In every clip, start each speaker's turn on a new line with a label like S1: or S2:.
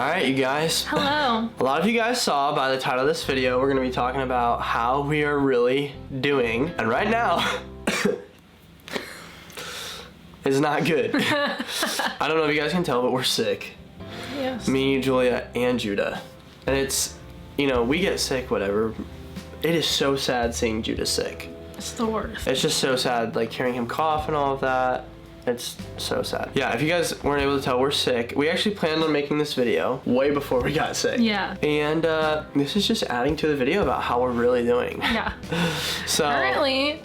S1: Alright, you guys.
S2: Hello.
S1: A lot of you guys saw by the title of this video, we're going to be talking about how we are really doing. And right now, it's not good. I don't know if you guys can tell, but we're sick.
S2: Yes.
S1: Me, Julia, and Judah. And it's, you know, we get sick, whatever. It is so sad seeing Judah sick.
S2: It's the worst.
S1: It's just so sad, like hearing him cough and all of that. It's so sad. Yeah, if you guys weren't able to tell, we're sick. We actually planned on making this video way before we got sick.
S2: Yeah.
S1: And this is just adding to the video about how we're really doing.
S2: Yeah.
S1: So
S2: currently,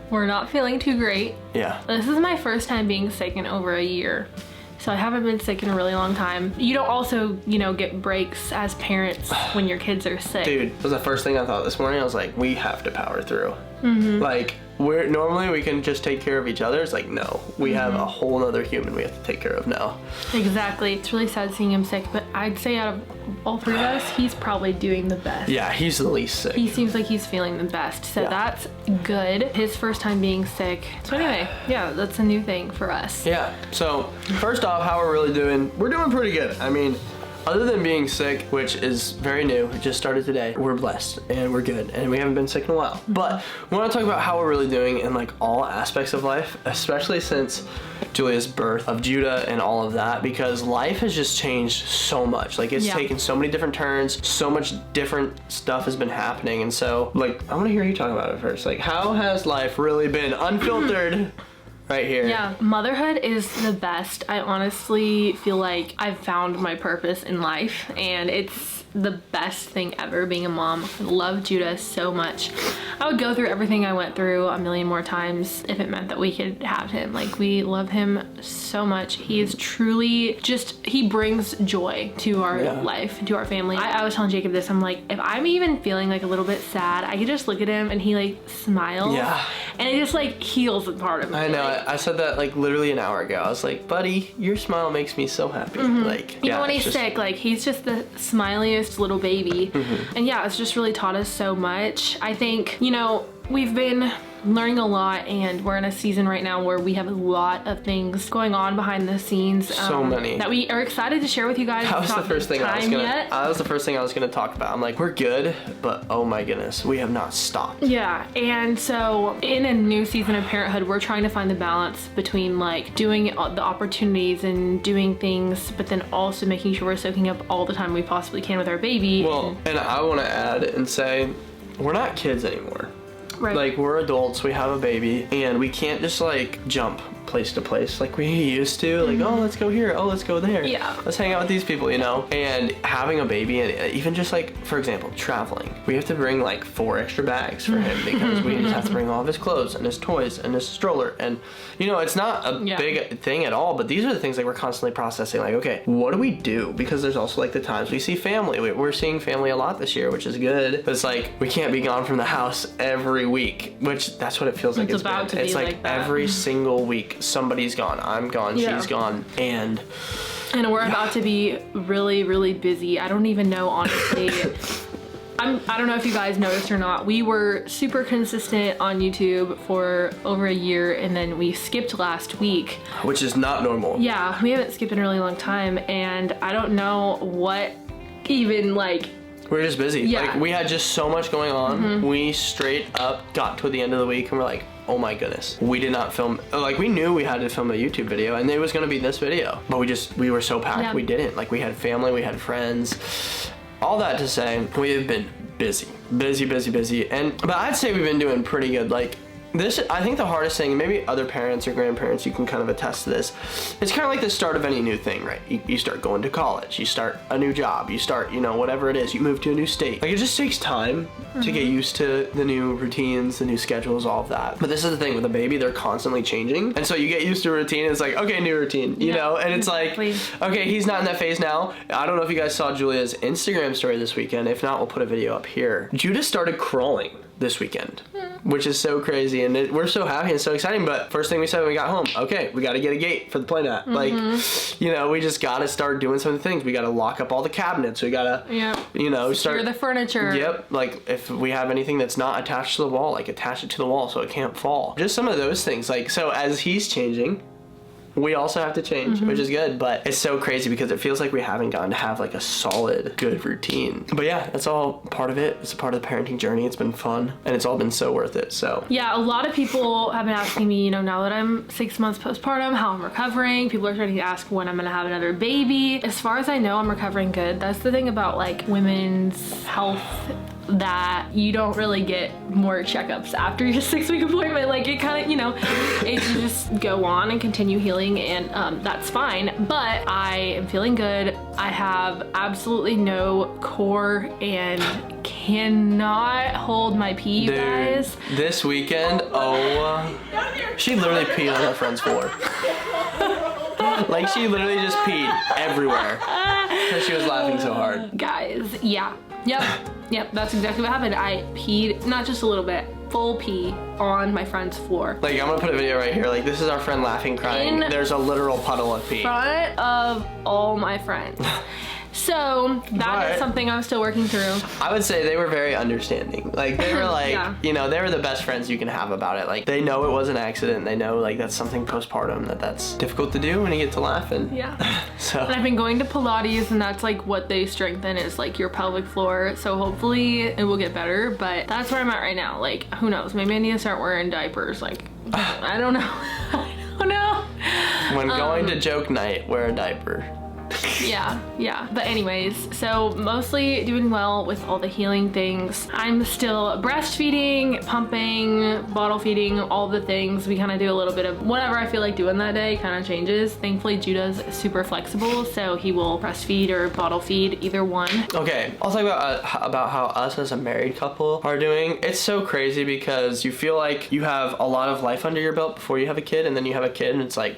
S2: we're not feeling too great.
S1: Yeah.
S2: This is my first time being sick in over a year. So I haven't been sick in a really long time. You don't also, you know, get breaks as parents when your kids are sick.
S1: Dude, it was the first thing I thought this morning. I was like, we have to power through. Like, normally we can just take care of each other. It's like, no, we have a whole nother human we have to take care of now.
S2: Exactly. It's really sad seeing him sick, but I'd say out of all three of us, he's probably doing the best.
S1: Yeah, he's the least sick.
S2: He seems like he's feeling the best, so that's good. His first time being sick. So anyway, yeah, that's a new thing for us.
S1: Yeah, so first off, how we're really doing, we're doing pretty good. I mean, other than being sick, which is very new, it just started today, we're blessed and we're good and we haven't been sick in a while. But we want to talk about how we're really doing in like all aspects of life, especially since Julia's birth of Judah and all of that, because life has just changed so much. Like it's taken so many different turns, so much different stuff has been happening. And so like, I want to hear you talk about it first. Like, how has life really been unfiltered? Right here. Yeah,
S2: motherhood is the best. I honestly feel like I've found my purpose in life and it's the best thing ever being a mom. I love Judah so much. I would go through everything I went through a million more times if it meant that we could have him. Like, we love him so much. He is truly just, he brings joy to our life, to our family. I was telling Jacob this, I'm like, if I'm even feeling like a little bit sad, I could just look at him and he like smiles.
S1: Yeah.
S2: And it just like heals a part of me.
S1: I know. I said that like literally an hour ago. I was like, buddy, your smile makes me so happy. Like,
S2: even when he's sick, like he's just the smiliest little baby. And yeah, it's just really taught us so much. I think, you know, we've been learning a lot and we're in a season right now where we have a lot of things going on behind the scenes.
S1: So many.
S2: That we are excited to share with you guys.
S1: That was the first thing I was gonna talk about. I'm like, we're good, but oh my goodness, we have not stopped.
S2: Yeah, and so in a new season of parenthood, we're trying to find the balance between like doing the opportunities and doing things, but then also making sure we're soaking up all the time we possibly can with our baby.
S1: Well, and I want to add and say, we're not kids anymore.
S2: Right.
S1: Like, we're adults, we have a baby, and we can't just like jump place to place like we used to. Like, oh, let's go here, oh, let's go there.
S2: Yeah.
S1: Let's hang out with these people, you know? And having a baby, and even just like, for example, traveling, we have to bring like 4 extra bags for him because we just have to bring all of his clothes and his toys and his stroller. And, you know, it's not a big thing at all, but these are the things that we're constantly processing. Like, okay, what do we do? Because there's also like the times we see family. We're seeing family a lot this year, which is good. But it's like, we can't be gone from the house every week, which that's what it feels like
S2: it's about to be. It's like
S1: every single week somebody's gone, I'm gone, she's gone, and
S2: we're about to be really, really busy. I don't even know, honestly. I don't know if you guys noticed or not. We were super consistent on YouTube for over a year and then we skipped last week.
S1: Which is not normal.
S2: Yeah, we haven't skipped in a really long time and I don't know what even like.
S1: We're just busy.
S2: Yeah.
S1: Like, we had just so much going on. We straight up got to the end of the week and we're like, oh my goodness, we did not film. Like, we knew we had to film a YouTube video and it was gonna be this video, but we were so packed we didn't. Like, we had family, we had friends. All that to say, we have been busy. But I'd say we've been doing pretty good. Like, this, I think the hardest thing, and maybe other parents or grandparents, you can kind of attest to this, it's kind of like the start of any new thing, right? You start going to college, you start a new job, you start, you know, whatever it is, you move to a new state. Like, it just takes time to get used to the new routines, the new schedules, all of that. But this is the thing, with a baby, they're constantly changing. And so you get used to a routine, and it's like, okay, new routine, you know? And it's like, okay, he's not in that phase now. I don't know if you guys saw Julia's Instagram story this weekend. If not, we'll put a video up here. Judah started crawling this weekend, which is so crazy, and we're so happy and so exciting. But first thing we said when we got home, okay, we got to get a gate for the playmat. Like, you know, we just got to start doing some of the things. We got to lock up all the cabinets. We got to, you know,
S2: secure the furniture.
S1: Yep. Like, if we have anything that's not attached to the wall, like, attach it to the wall so it can't fall. Just some of those things. Like, so as he's changing, We also have to change, which is good, but it's so crazy because it feels like we haven't gotten to have like a solid, good routine. But yeah, that's all part of it. It's a part of the parenting journey. It's been fun and it's all been so worth it. So
S2: yeah, a lot of people have been asking me, you know, now that I'm 6 months postpartum, how I'm recovering. People are starting to ask when I'm gonna have another baby. As far as I know, I'm recovering good. That's the thing about like women's health, that you don't really get more checkups after your 6-week appointment. Like it kind of, you know, you just go on and continue healing, and that's fine. But I am feeling good. I have absolutely no core and cannot hold my pee, you guys.
S1: This weekend, she literally peed on her friend's floor. Like she literally just peed everywhere because she was laughing so hard.
S2: Guys, yeah. Yep, that's exactly what happened. I peed, not just a little bit, full pee on my friend's floor.
S1: Like, I'm gonna put a video right here. Like, this is our friend laughing, crying. There's a literal puddle of pee.
S2: In front of all my friends. So that is something I'm still working through.
S1: I would say they were very understanding. Like they were like, you know, they were the best friends you can have about it. Like they know it was an accident. They know like that's something postpartum that's difficult to do when you get to laugh. And so.
S2: And I've been going to Pilates, and that's like what they strengthen is like your pelvic floor. So hopefully it will get better, but that's where I'm at right now. Like who knows? Maybe I need to start wearing diapers. Like I don't know. I don't know.
S1: When going to joke night, wear a diaper.
S2: Yeah. But anyways, so mostly doing well with all the healing things. I'm still breastfeeding, pumping, bottle feeding, all the things. We kind of do a little bit of whatever I feel like doing that day, kind of changes. Thankfully, Judah's super flexible, so he will breastfeed or bottle feed, either one.
S1: Okay, I'll talk about how us as a married couple are doing. It's so crazy because you feel like you have a lot of life under your belt before you have a kid, and then you have a kid and it's like,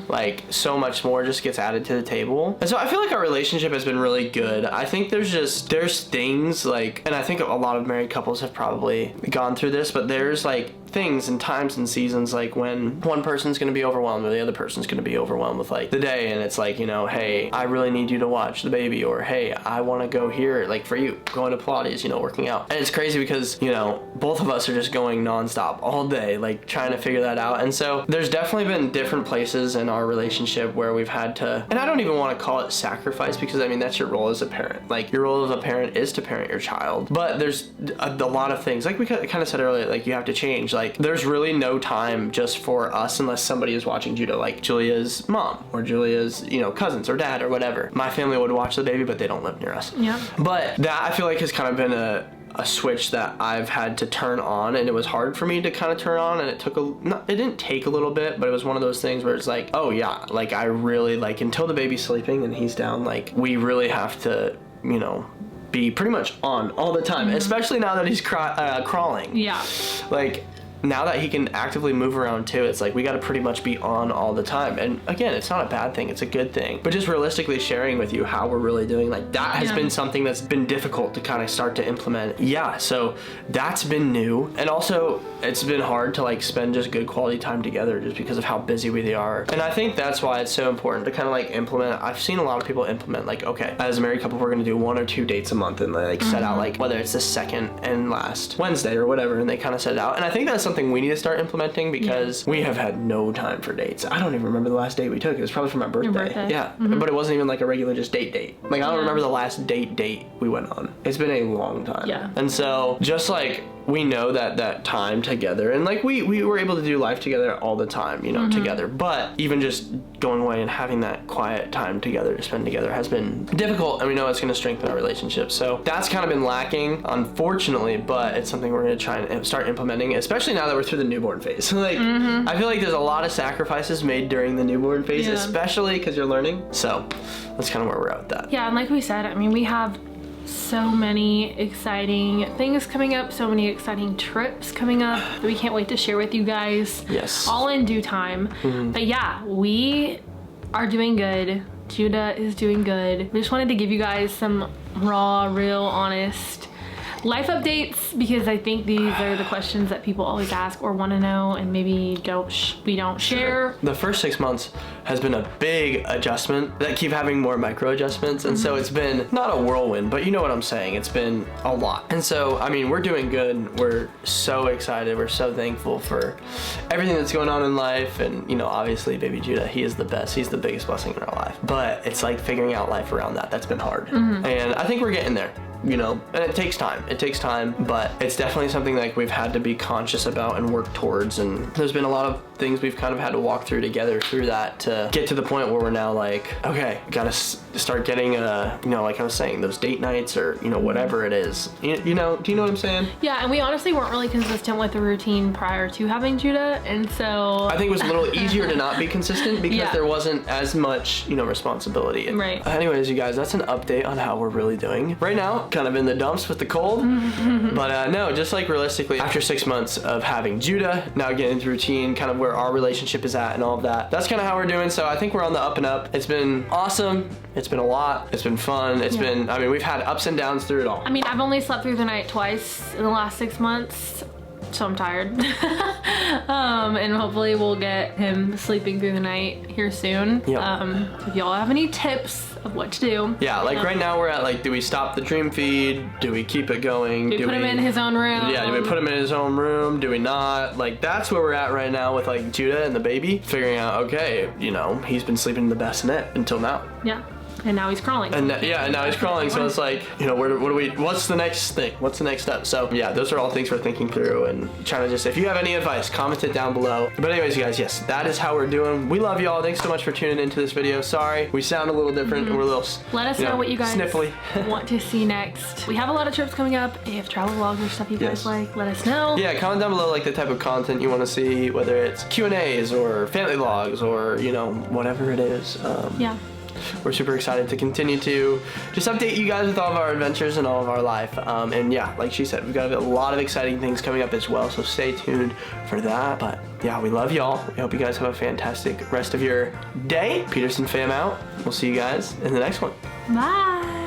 S1: like so much more just gets added to the table. And so I feel like our relationship has been really good. I think there's things like, and I think a lot of married couples have probably gone through this, but there's like things and times and seasons like when one person's gonna be overwhelmed or the other person's gonna be overwhelmed with like the day, and it's like, you know, hey, I really need you to watch the baby, or hey, I want to go here, like for you going to Pilates, you know, working out. And it's crazy because, you know, both of us are just going nonstop all day, like trying to figure that out. And so there's definitely been different places in our relationship where we've had to, and I don't even want to call it sacrifice because I mean that's your role as a parent. Like your role as a parent is to parent your child, but there's a lot of things like we kind of said earlier, like you have to change. Like there's really no time just for us unless somebody is watching Judah, like Julia's mom or Julia's, you know, cousins or dad or whatever. My family would watch the baby, but they don't live near us.
S2: Yeah.
S1: But that I feel like has kind of been a switch that I've had to turn on, and it was hard for me to kind of turn on, and it didn't take a little bit, but it was one of those things where it's like, oh yeah, like I really like until the baby's sleeping and he's down, like we really have to, you know, be pretty much on all the time, especially now that he's crawling.
S2: Yeah.
S1: Like now that he can actively move around too, it's like we got to pretty much be on all the time. And again, it's not a bad thing, it's a good thing, but just realistically sharing with you how we're really doing, like that has been something that's been difficult to kind of start to implement. So that's been new, and also it's been hard to like spend just good quality time together just because of how busy we are. And I think that's why it's so important to kind of like implement. I've seen a lot of people implement like, okay, as a married couple we're gonna do 1 or 2 dates a month, and they like set out like whether it's the second and last Wednesday or whatever, and they kind of set it out. And I think that's something we need to start implementing because we have had no time for dates. I don't even remember the last date we took. It was probably for my birthday. Yeah. But it wasn't even like a regular just date. Like I don't remember the last date we went on. It's been a long time.
S2: Yeah.
S1: And so just like we know that time together, and like we were able to do life together all the time, you know, together, but even just going away and having that quiet time together to spend together has been difficult, and we know it's going to strengthen our relationship. So that's kind of been lacking, unfortunately, but it's something we're going to try and start implementing, especially now that we're through the newborn phase. Like I feel like there's a lot of sacrifices made during the newborn phase, especially because you're learning. So that's kind of where we're at with that.
S2: Yeah, and like we said, I mean, we have so many exciting things coming up, so many exciting trips coming up that we can't wait to share with you guys.
S1: Yes.
S2: All in due time. But yeah, we are doing good. Judah is doing good. We just wanted to give you guys some raw, real, honest Life updates, because I think these are the questions that people always ask or want to know, and maybe we don't share.
S1: The first 6 months has been a big adjustment that keep having more micro adjustments, and so it's been not a whirlwind, but you know what I'm saying. It's been a lot, and so I mean, we're doing good. We're so excited. We're so thankful for everything that's going on in life, and you know, obviously, baby Judah, he is the best. He's the biggest blessing in our life. But it's like figuring out life around that. That's been hard, and I think we're getting there. You know, and it takes time, but it's definitely something like we've had to be conscious about and work towards, and there's been a lot of things we've kind of had to walk through together through that to get to the point where we're now like, okay, gotta start getting you know, like I was saying, those date nights or, you know, whatever it is, you know, do you know what I'm saying?
S2: Yeah, and we honestly weren't really consistent with the routine prior to having Judah, and so
S1: I think it was a little easier to not be consistent because there wasn't as much, you know, responsibility.
S2: Right.
S1: Anyways, you guys, that's an update on how we're really doing right now. Kind of in the dumps with the cold, but no, just like realistically, after 6 months of having Judah, now getting into routine, kind of where our relationship is at and all of that, that's kind of how we're doing. So I think we're on the up and up. It's been awesome. It's been a lot. It's been fun. It's been, I mean, we've had ups and downs through it all.
S2: I mean, I've only slept through the night twice in the last 6 months, so I'm tired. And hopefully we'll get him sleeping through the night here soon. Yep. If y'all have any tips of what to do.
S1: Yeah, like right now we're at like, do we stop the dream feed? Do we keep it going?
S2: Do we put him in his own room?
S1: Yeah, do we put him in his own room? Do we not? Like, that's where we're at right now with like Judah and the baby. Figuring out, okay, you know, he's been sleeping the best net until now.
S2: Yeah. And now he's crawling.
S1: And now he's crawling. So it's like, you know, what's the next thing? What's the next step? So yeah, those are all things we're thinking through and trying to just, if you have any advice, comment it down below. But anyways, you guys, yes, that is how we're doing. We love y'all. Thanks so much for tuning into this video. Sorry, we sound a little different and we're a little,
S2: let us know what you guys
S1: sniffly.
S2: want to see next. We have a lot of trips coming up. If travel vlogs or stuff you guys like, let us know.
S1: Yeah, comment down below like the type of content you want to see, whether it's Q&As or family vlogs or, you know, whatever it is.
S2: Yeah.
S1: We're super excited to continue to just update you guys with all of our adventures and all of our life. And yeah, like she said, we've got a lot of exciting things coming up as well, so stay tuned for that. But yeah, we love y'all. We hope you guys have a fantastic rest of your day. Peterson fam out. We'll see you guys in the next one.
S2: Bye.